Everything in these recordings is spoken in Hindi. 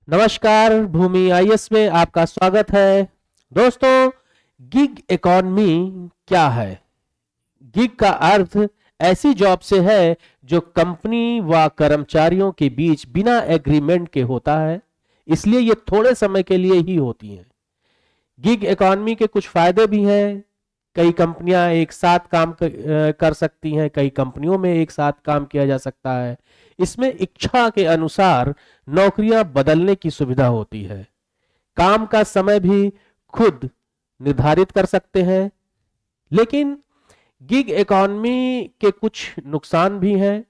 नमस्कार, भूमि आईएएस में आपका स्वागत है। दोस्तों, गिग इकॉनमी क्या है? गिग का अर्थ ऐसी जॉब से है जो कंपनी व कर्मचारियों के बीच बिना एग्रीमेंट के होता है, इसलिए ये थोड़े समय के लिए ही होती हैं। गिग इकॉनमी के कुछ फायदे भी हैं। कई कंपनियां एक साथ काम कर सकती हैं, कई कंपनियों में एक साथ काम किया जा सकता है। इसमें इच्छा के अनुसार नौकरियां बदलने की सुविधा होती है। काम का समय भी खुद निर्धारित कर सकते हैं। लेकिन गिग इकॉनमी के कुछ नुकसान भी हैं।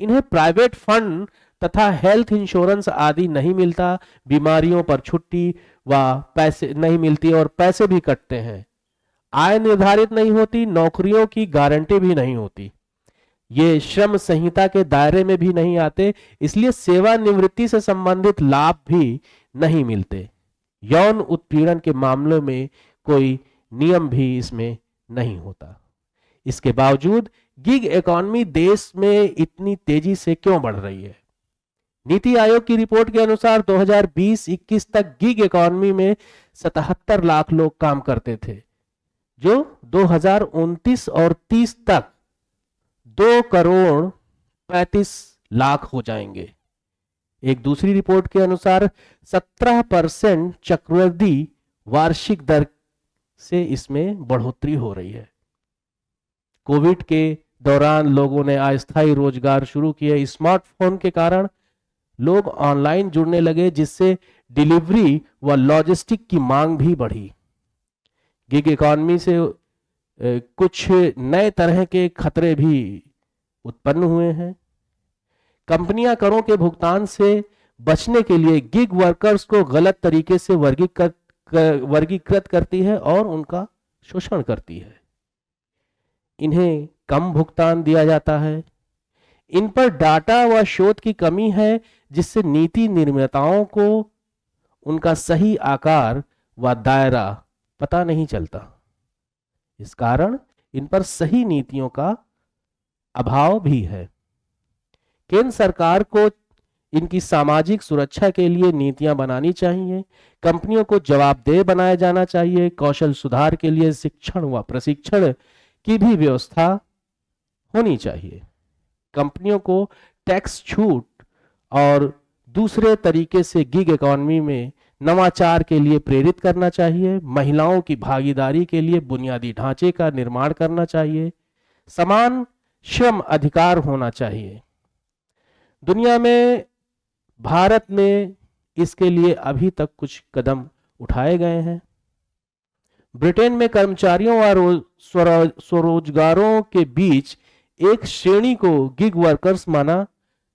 इन्हें प्राइवेट फंड तथा हेल्थ इंश्योरेंस आदि नहीं मिलता, बीमारियों पर छुट्टी व पैसे नहीं मिलती और पैसे भी कटते हैं। आय निर्धारित नहीं होती, नौकरियों की गारंटी भी नहीं होती। ये श्रम संहिता के दायरे में भी नहीं आते, इसलिए सेवानिवृत्ति से संबंधित लाभ भी नहीं मिलते। यौन उत्पीड़न के मामलों में कोई नियम भी इसमें नहीं होता। इसके बावजूद गिग इकॉनमी देश में इतनी तेजी से क्यों बढ़ रही है? नीति आयोग की रिपोर्ट के अनुसार 2020-21 तक गिग इकॉनमी में 77 लाख लोग काम करते थे, जो 2029 और 30 तक 2 करोड़ 35 लाख हो जाएंगे। एक दूसरी रिपोर्ट के अनुसार 17% चक्रवृद्धि वार्षिक दर से इसमें बढ़ोतरी हो रही है। कोविड के दौरान लोगों ने अस्थायी रोजगार शुरू किए। स्मार्टफोन के कारण लोग ऑनलाइन जुड़ने लगे, जिससे डिलीवरी व लॉजिस्टिक की मांग भी बढ़ी। गिग इकॉनमी से कुछ नए तरह के खतरे भी उत्पन्न हुए हैं। कंपनियां करों के भुगतान से बचने के लिए गिग वर्कर्स को गलत तरीके से वर्गीकृत करती है और उनका शोषण करती है। इन्हें कम भुगतान दिया जाता है। इन पर डाटा व शोध की कमी है, जिससे नीति निर्माताओं को उनका सही आकार व दायरा पता नहीं चलता। इस कारण इन पर सही नीतियों का अभाव भी है। केंद्र सरकार को इनकी सामाजिक सुरक्षा के लिए नीतियां बनानी चाहिए। कंपनियों को जवाबदेह बनाया जाना चाहिए। कौशल सुधार के लिए शिक्षण व प्रशिक्षण की भी व्यवस्था होनी चाहिए। कंपनियों को टैक्स छूट और दूसरे तरीके से गिग इकॉनमी में नवाचार के लिए प्रेरित करना चाहिए। महिलाओं की भागीदारी के लिए बुनियादी ढांचे का निर्माण करना चाहिए। समान श्रम अधिकार होना चाहिए। दुनिया में, भारत में इसके लिए अभी तक कुछ कदम उठाए गए हैं। ब्रिटेन में कर्मचारियों और स्वरोजगारों के बीच एक श्रेणी को गिग वर्कर्स माना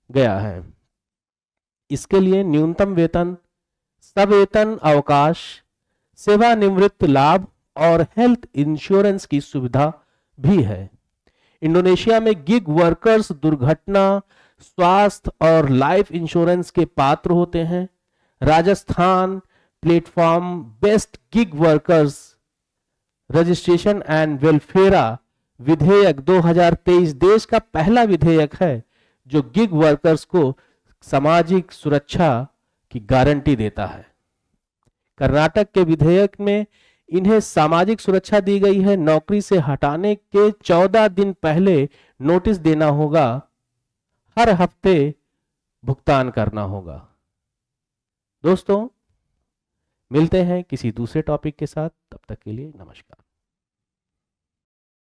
गया है। इसके लिए न्यूनतम वेतन, सवेतन अवकाश, सेवानिवृत्त लाभ और हेल्थ इंश्योरेंस की सुविधा भी है। इंडोनेशिया में गिग वर्कर्स दुर्घटना, स्वास्थ्य और लाइफ इंश्योरेंस के पात्र होते हैं। Rajasthan platform best gig workers registration and welfare विधेयक 2023 देश का पहला विधेयक है जो गिग वर्कर्स को सामाजिक सुरक्षा की गारंटी देता है। कर्नाटक के विधेयक में इन्हें सामाजिक सुरक्षा दी गई है। नौकरी से हटाने के 14 दिन पहले नोटिस देना होगा। हर हफ्ते भुगतान करना होगा। दोस्तों, मिलते हैं किसी दूसरे टॉपिक के साथ। तब तक के लिए नमस्कार।